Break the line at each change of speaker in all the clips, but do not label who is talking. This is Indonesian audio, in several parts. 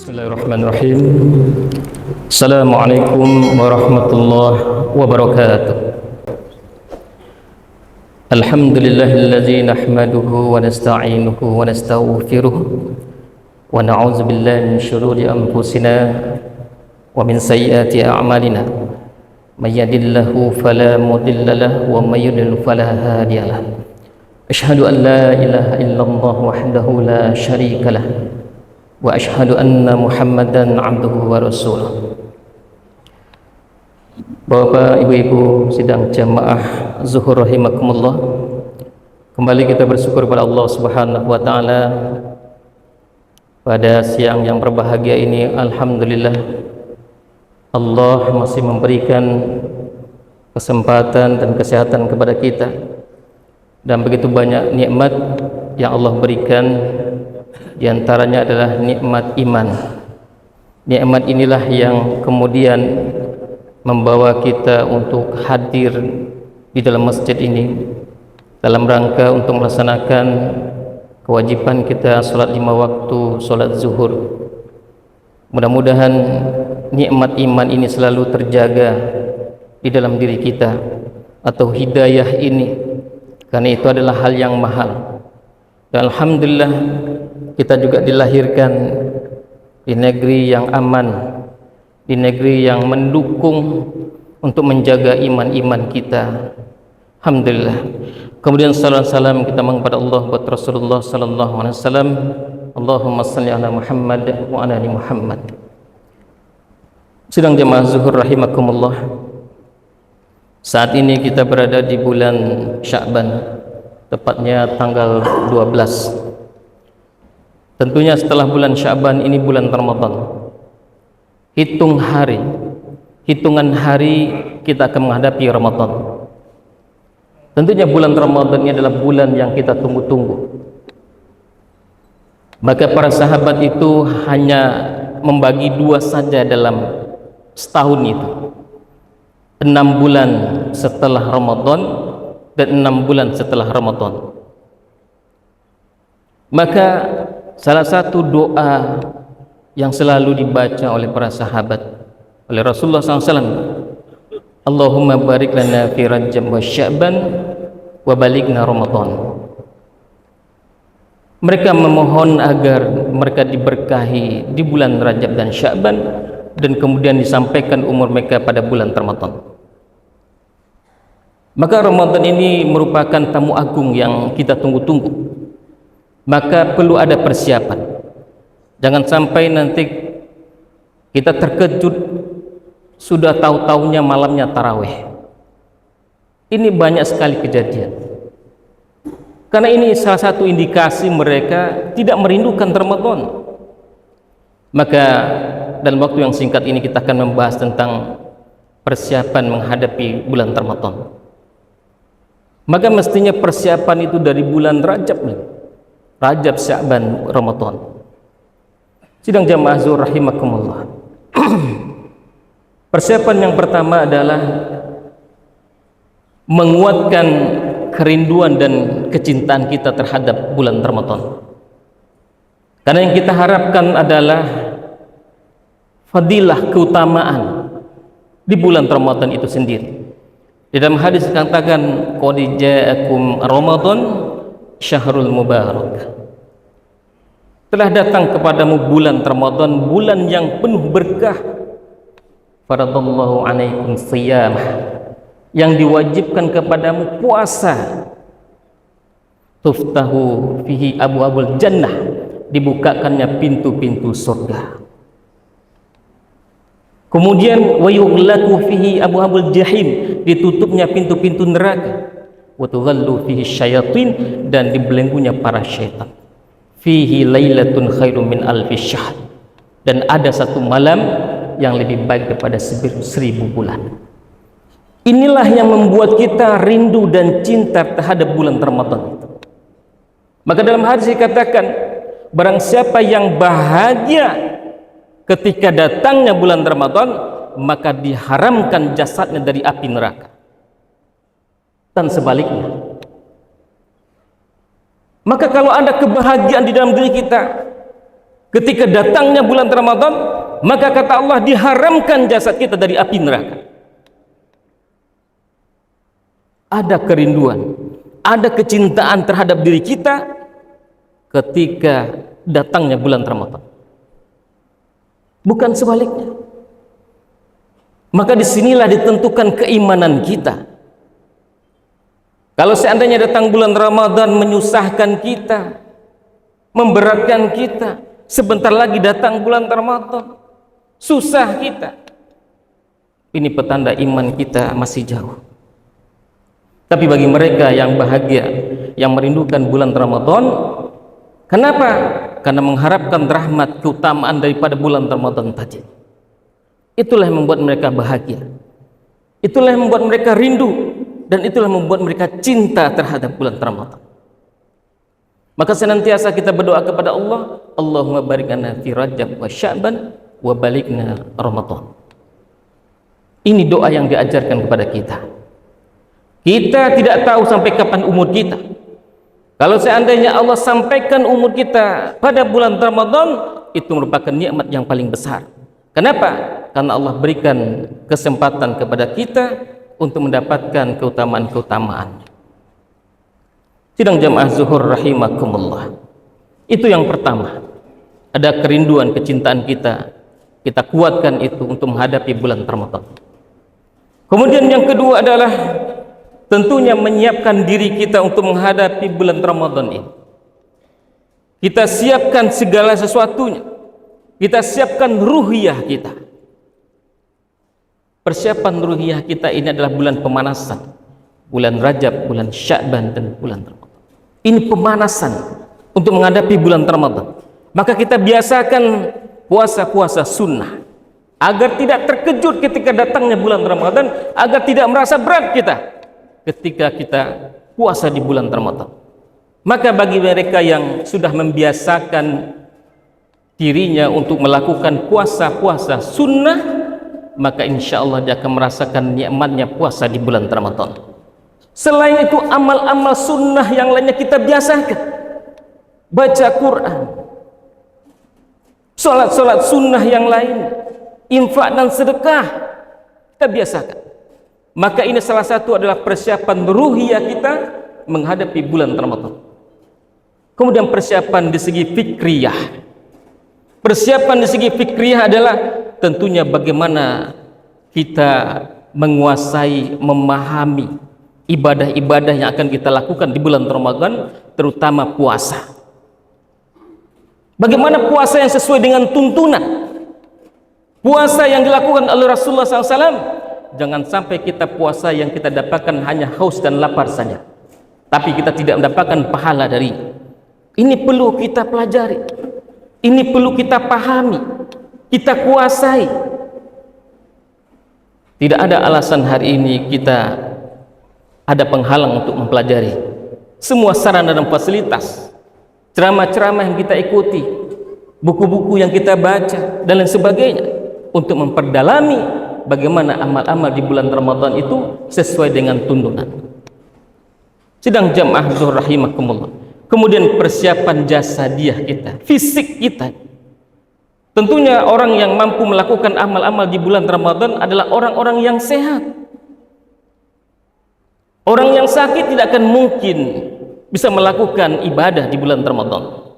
Bismillahirrahmanirrahim. Assalamualaikum warahmatullahi wabarakatuh. Alhamdulillahilladzi nahmaduhu wa nasta'inuhu wa nastaghfiruh wa na'udzu billahi min syururi anfusina wa min sayyiati a'malina. May yahdihillahu fala mudilla lahu wa may yudlil fala hadiya lahu. Asyhadu an la ilaha illallah wahdahu la syarika lahu wa asyhadu anna Muhammadan abduhu wa rasuluh. Bapak, ibu-ibu sidang jamaah zuhur rahimakumullah, kembali kita bersyukur kepada Allah Subhanahu wa taala pada siang yang berbahagia ini. Alhamdulillah, Allah masih memberikan kesempatan dan kesehatan kepada kita, dan begitu banyak nikmat yang Allah berikan. Di antaranya adalah nikmat iman. Nikmat inilah yang kemudian membawa kita untuk hadir di dalam masjid ini dalam rangka untuk melaksanakan kewajiban kita salat 5 waktu, salat zuhur. Mudah-mudahan nikmat iman ini selalu terjaga di dalam diri kita, atau hidayah ini, karena itu adalah hal yang mahal. Dan alhamdulillah kita juga dilahirkan di negeri yang aman, di negeri yang mendukung untuk menjaga iman-iman kita. Alhamdulillah. Kemudian salam kita kepada Allah buat Rasulullah sallallahu alaihi wasallam. Allahumma shalli ala Muhammad wa ala ali Muhammad. Sidang jemaah zuhur rahimakumullah, saat ini kita berada di bulan Sya'ban, tepatnya tanggal 12. Tentunya setelah bulan Sya'ban ini bulan Ramadan. Hitungan hari kita akan menghadapi Ramadan. Tentunya bulan Ramadan ini adalah bulan yang kita tunggu-tunggu. Maka para sahabat itu hanya membagi 2 saja dalam setahun itu. 6 bulan setelah Ramadan dan 6 bulan setelah Ramadan. Maka salah satu doa yang selalu dibaca oleh para sahabat, oleh Rasulullah SAW, Allahumma barik lana fi Rajab wa Sya'ban wa balighna Ramadan. Mereka memohon agar mereka diberkahi di bulan Rajab dan Sya'ban, dan kemudian disampaikan umur mereka pada bulan Ramadan. Maka Ramadan ini merupakan tamu agung yang kita tunggu-tunggu. Maka perlu ada persiapan. Jangan sampai nanti kita terkejut sudah tahu-taunya malamnya tarawih. Ini banyak sekali kejadian. Karena ini salah satu indikasi mereka tidak merindukan Ramadan. Maka dalam waktu yang singkat ini kita akan membahas tentang persiapan menghadapi bulan Ramadan. Maka mestinya persiapan itu dari bulan Rajab nih. Rajab, Sya'ban, Ramadan. Sidang jamaah zuhur rahimakumullah. Persiapan yang pertama adalah menguatkan kerinduan dan kecintaan kita terhadap bulan Ramadan. Karena yang kita harapkan adalah fadilah, keutamaan di bulan Ramadan itu sendiri. Di dalam hadis dikatakan, qad ja'akum Ramadan syahrul mubarak. Telah datang kepadamu bulan Ramadan, bulan yang penuh berkah. Faradallahu alaikum shiyamah, yang diwajibkan kepadamu puasa. Tuftahu fihi abwabul jannah, dibukakannya pintu-pintu surga. Kemudian wa yughlaqu fihi abwabul jahim, ditutupnya pintu-pintu neraka. Wa tughallu fihi syayatin, dan dibelenggunya para syaitan. Fihi lailatun khairum min alfi syahr, dan ada satu malam yang lebih baik daripada 1000 bulan. Inilah yang membuat kita rindu dan cinta terhadap bulan Ramadan. Maka dalam hadis dikatakan, barang siapa yang bahagia ketika datangnya bulan Ramadan, maka diharamkan jasadnya dari api neraka. Dan sebaliknya, maka kalau ada kebahagiaan di dalam diri kita Ketika datangnya bulan Ramadan, maka kata Allah diharamkan jasad kita dari api neraka. Ada kerinduan, ada kecintaan terhadap diri kita ketika datangnya bulan Ramadan, bukan sebaliknya. Maka disinilah ditentukan keimanan kita. Kalau seandainya datang bulan Ramadan menyusahkan kita, memberatkan kita, sebentar lagi datang bulan Ramadan, susah kita, ini petanda iman kita masih jauh. Tapi bagi mereka yang bahagia, yang merindukan bulan Ramadan, kenapa? Karena mengharapkan rahmat, keutamaan daripada bulan Ramadan tadi. Itulah yang membuat mereka bahagia, itulah yang membuat mereka rindu, dan itulah yang membuat mereka cinta terhadap bulan Ramadan. Maka senantiasa kita berdoa kepada Allah, Allahumma barik lana fi Rajab wa Sya'ban wa balighna Ramadan. Ini doa yang diajarkan kepada kita. Kita tidak tahu sampai kapan umur kita. Kalau seandainya Allah sampaikan umur kita pada bulan Ramadan, itu merupakan nikmat yang paling besar. Kenapa? Karena Allah berikan kesempatan kepada kita untuk mendapatkan keutamaan-keutamaan. Sidang jamaah zuhur rahimakumullah. Itu yang pertama. Ada kerinduan, kecintaan kita. Kita kuatkan itu untuk menghadapi bulan Ramadan. Kemudian yang kedua adalah tentunya menyiapkan diri kita untuk menghadapi bulan Ramadan ini. Kita siapkan segala sesuatunya. Kita siapkan ruhiyah kita. Persiapan ruhiyah kita ini adalah bulan pemanasan. Bulan Rajab, bulan Sya'ban, dan bulan Ramadan. Ini pemanasan untuk menghadapi bulan Ramadan. Maka kita biasakan puasa-puasa sunnah, agar tidak terkejut ketika datangnya bulan Ramadan, agar tidak merasa berat kita ketika kita puasa di bulan Ramadan. Maka bagi mereka yang sudah membiasakan dirinya untuk melakukan puasa-puasa sunnah, maka insya Allah dia akan merasakan nikmatnya puasa di bulan Ramadan. Selain itu, amal-amal sunnah yang lainnya kita biasakan. Baca Quran, sholat-sholat sunnah yang lain, infak dan sedekah, kita biasakan. Maka ini salah satu adalah persiapan ruhiyah kita menghadapi bulan Ramadan. Kemudian persiapan di segi fikriyah. Persiapan di segi fikriyah adalah tentunya bagaimana kita menguasai, memahami ibadah-ibadah yang akan kita lakukan di bulan Ramadan, terutama puasa. Bagaimana puasa yang sesuai dengan tuntunan, puasa yang dilakukan oleh Rasulullah SAW. Jangan sampai kita puasa yang kita dapatkan hanya haus dan lapar saja, tapi kita tidak mendapatkan pahala dari. Ini perlu kita pelajari, ini perlu kita pahami, kita kuasai. Tidak ada alasan hari ini kita ada penghalang untuk mempelajari semua sarana dan fasilitas, ceramah-ceramah yang kita ikuti, buku-buku yang kita baca, dan lain sebagainya, untuk memperdalami bagaimana amal-amal di bulan Ramadan itu sesuai dengan tuntunan. Sidang jamaah zuhur rahimakumullah. Kemudian persiapan jasadiah kita, fisik kita. Tentunya orang yang mampu melakukan amal-amal di bulan Ramadan adalah orang-orang yang sehat. Orang yang sakit tidak akan mungkin bisa melakukan ibadah di bulan Ramadan.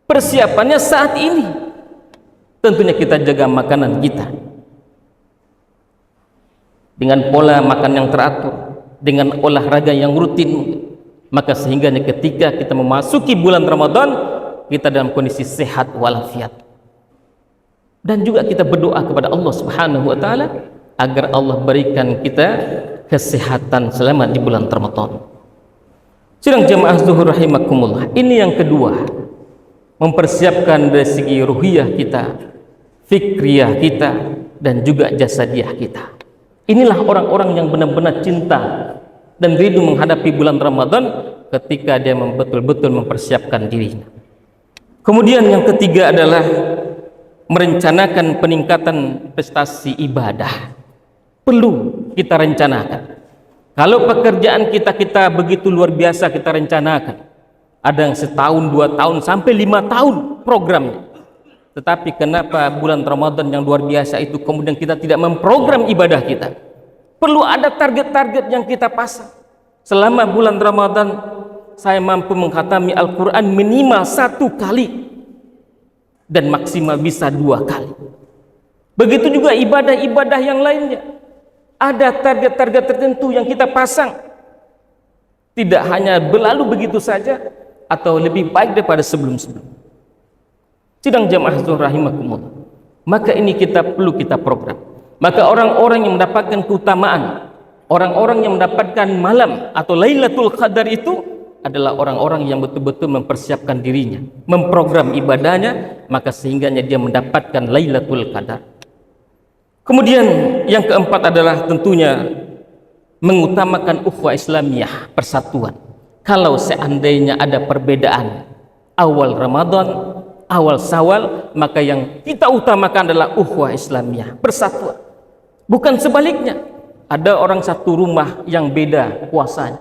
Persiapannya saat ini, tentunya kita jaga makanan kita dengan pola makan yang teratur, dengan olahraga yang rutin, maka sehingga ketika kita memasuki bulan Ramadan, kita dalam kondisi sehat walafiat. Dan juga kita berdoa kepada Allah Subhanahu wa Ta'ala agar Allah berikan kita kesehatan selama di bulan Ramadan. Sidang jamaah zuhur rahimakumullah. Ini yang kedua, mempersiapkan dari segi ruhiyah kita, fikriyah kita, dan juga jasadiah kita. Inilah orang-orang yang benar-benar cinta dan rindu menghadapi bulan Ramadan ketika dia betul-betul mempersiapkan dirinya. Kemudian yang ketiga adalah merencanakan peningkatan prestasi ibadah. Perlu kita rencanakan. Kalau pekerjaan kita begitu luar biasa, kita rencanakan. Ada yang setahun, 2 tahun, sampai 5 tahun programnya. Tetapi kenapa bulan Ramadan yang luar biasa itu kemudian kita tidak memprogram ibadah kita? Perlu ada target-target yang kita pasang. Selama bulan Ramadan saya mampu mengkhatami Al-Quran minimal 1 kali dan maksimal bisa 2 kali. Begitu juga ibadah-ibadah yang lainnya. Ada target-target tertentu yang kita pasang. Tidak hanya berlalu begitu saja atau lebih baik daripada sebelum-sebelum. Sidang jamaah rahimakumullah. Maka ini perlu kita program. Maka orang-orang yang mendapatkan keutamaan, orang-orang yang mendapatkan malam atau Lailatul Qadar itu adalah orang-orang yang betul-betul mempersiapkan dirinya, memprogram ibadahnya, maka sehingganya dia mendapatkan Lailatul Qadar. Kemudian yang keempat adalah tentunya mengutamakan ukhuwah Islamiyah, persatuan. Kalau seandainya ada perbedaan awal Ramadan, awal Syawal, maka yang kita utamakan adalah ukhuwah Islamiyah, persatuan. Bukan sebaliknya, ada orang satu rumah yang beda puasanya,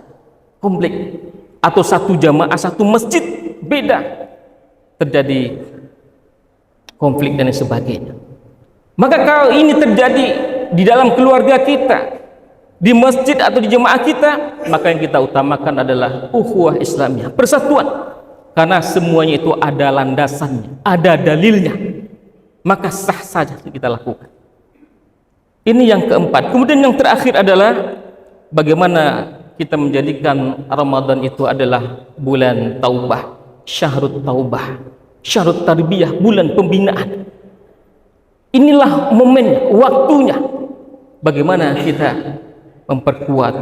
konflik, atau satu jamaah satu masjid beda, terjadi konflik dan sebagainya. Maka kalau ini terjadi di dalam keluarga kita, di masjid atau di jemaah kita, maka yang kita utamakan adalah ukhuwah Islamiyah, persatuan. Karena semuanya itu ada landasannya, ada dalilnya, maka sah saja kita lakukan. Ini yang keempat. Kemudian yang terakhir adalah bagaimana kita menjadikan Ramadan itu adalah bulan taubah, syahrut taubah, syahrut tarbiyah, bulan pembinaan. Inilah momen, waktunya bagaimana kita memperkuat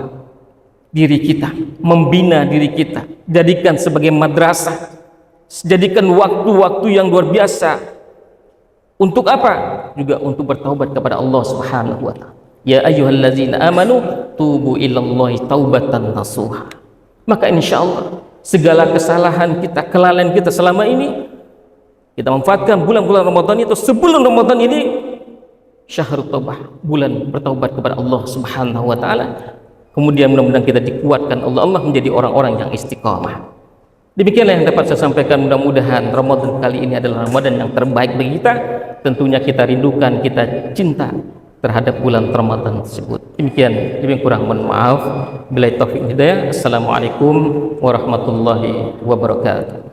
diri kita, membina diri kita, jadikan sebagai madrasah, jadikan waktu-waktu yang luar biasa. Untuk apa? Juga untuk bertaubat kepada Allah Subhanahu wa taala. Ya ayyuhallazina amanu tubu ilallahi taubatan nasuha. Maka insyaallah segala kesalahan kita, kelalaian kita selama ini, kita manfaatkan bulan-bulan Ramadan itu. Sebelum Ramadan ini syahrul taubah, bulan bertaubat kepada Allah Subhanahu wa taala. Kemudian mudah-mudahan kita dikuatkan Allah menjadi orang-orang yang istiqamah. Demikianlah yang dapat saya sampaikan. Mudah-mudahan Ramadan kali ini adalah Ramadan yang terbaik bagi kita. Tentunya kita rindukan, kita cinta terhadap bulan Ramadan tersebut. Demikian, lebih kurang mohon maaf. Billahi taufiq hidayah. Assalamualaikum warahmatullahi wabarakatuh.